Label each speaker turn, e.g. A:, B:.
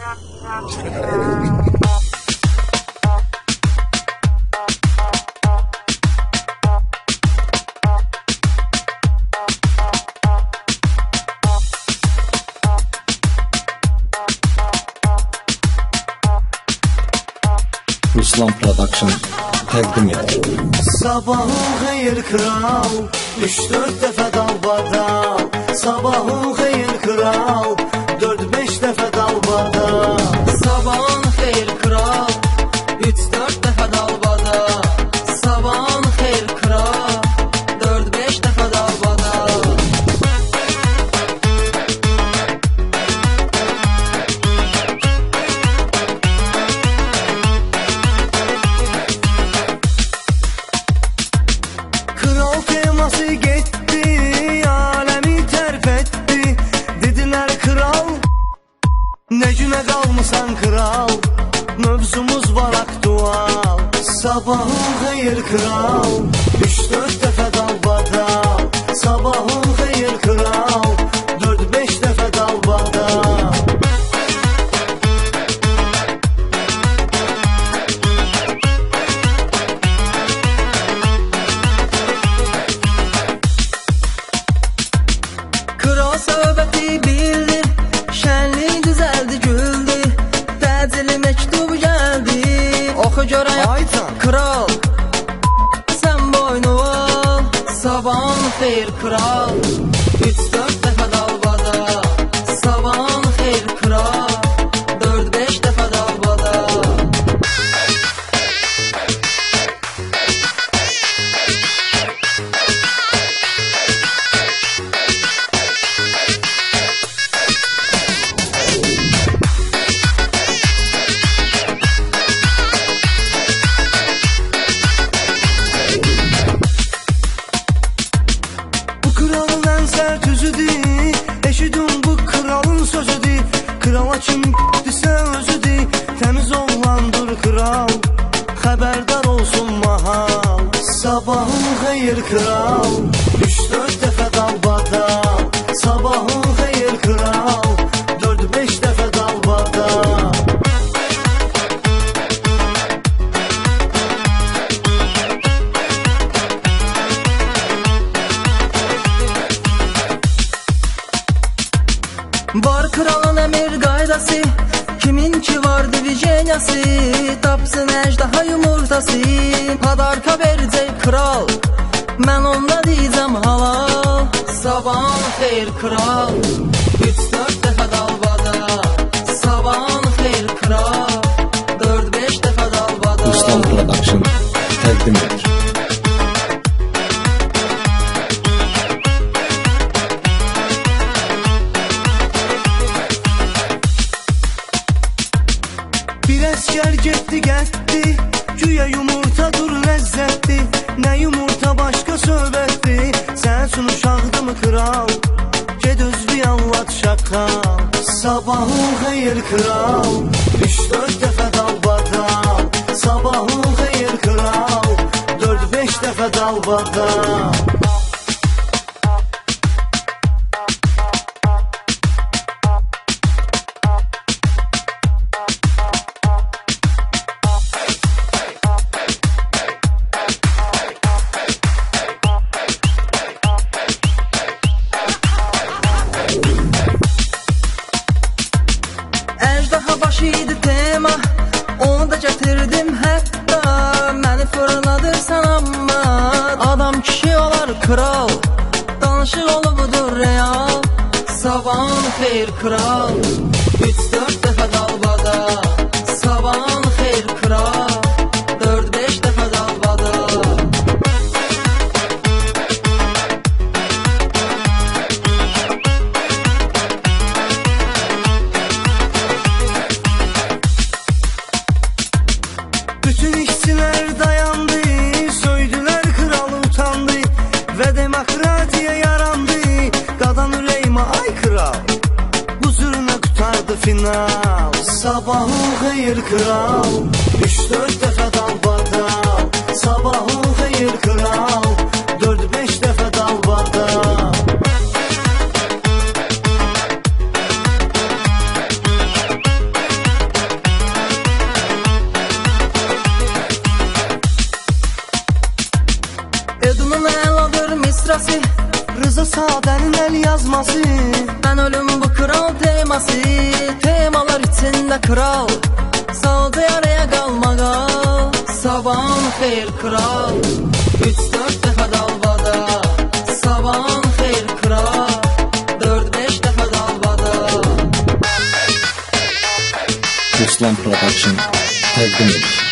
A: Ruslan Production təqdim edir.
B: Sabahın xeyir kral, 3-4 dəfə dalbadal. Sabahın xeyir kral, 4-5 dəfə dalbadal.
C: Sabahın xeyir kral, 3-4 dəfə dalbadal. Sabahın xeyir kral, 4-5 dəfə dalbadal.
B: Kral teması getdi, aləmi tərp etdi. Dedilər kral, nə günə qalmısan kral, mövzumuz var aktual. Sabahın xeyir kral, 3-4 dəfə dalbadal. Sabahın xeyir kral, 4-5 dəfə dalbadal.
C: Kral söhbəti bildi, şənlik düzəldi, güldü. Təcili məktub gəldi, oxu görən
B: Aytan.
C: kral, sən boynu al. Sabahın xeyir kral, 3-4 dəfə dalbadal. Sabahın xeyir kral, 4-5 dəfə dalbadal.
B: Bu kralın ən sərt üzüdür, eşidin bu kralın sözüdür. Krala kim g**dirsə özüdür, təmiz oğlandır kral, xəbərdar olsun mahal. Sabahın xeyir kral, 3-4 dəfə dalbadal. Sabahın xeyir kral, 4-5 dəfə dalbadal.
C: Var kralın əmir qaydası, kimin ki var divijeniyası. Tapsın əjdaha yumurtası, padarka verəcək kral, mən onda deyəcəm halal. Sabahın xeyir kral, 3-4 dəfə dalbadal. Sabahın xeyir kral, 4-5 dəfə dalbadal.
A: Ruslan Production təqdim edir.
B: Bir əskər getdi getdi, güya yumurtadır ləzzətli. Nə yumurta başqa söhbətdir, sən üçün uşaqdı mı kral, ged özlü anlat şakal. Sabahın xeyir kral, 3-4 dəfə dalbadal. Sabahın xeyir kral, 4-5 dəfə dalbadal.
C: Əjdaha başı idi tema, onu da gətirdim hətta. Məni fırladırsan amma, adam kişi olar kral, danışıq olubudur real. Sabahın xeyir kral, 3-4 dəfə dalbadal. Sabahın xeyir kral, 4-5 dəfə dalbadal.
B: Bütün işçilər dayandı, söydülər kralı utandı və demokratiya yarandı. Qadan ürəyimə ay kral, bu zülmə qutardı final. Sabahın xeyir kral, 3-4 dəfə dalbadal. Sabahın xeyir kral, 4-5 dəfə dalbadal.
C: misrası,
B: Rıza Sadənin əl yazması,
C: mən ölüm bu kral teması. Temalar içində kral, saldı yaraya qalmağa. Sabahın xeyir kral, 3-4 dəfə dalbada. Sabahın xeyir kral, 4-5 dəfə dalbada.
A: Ruslan Production təqdim edir.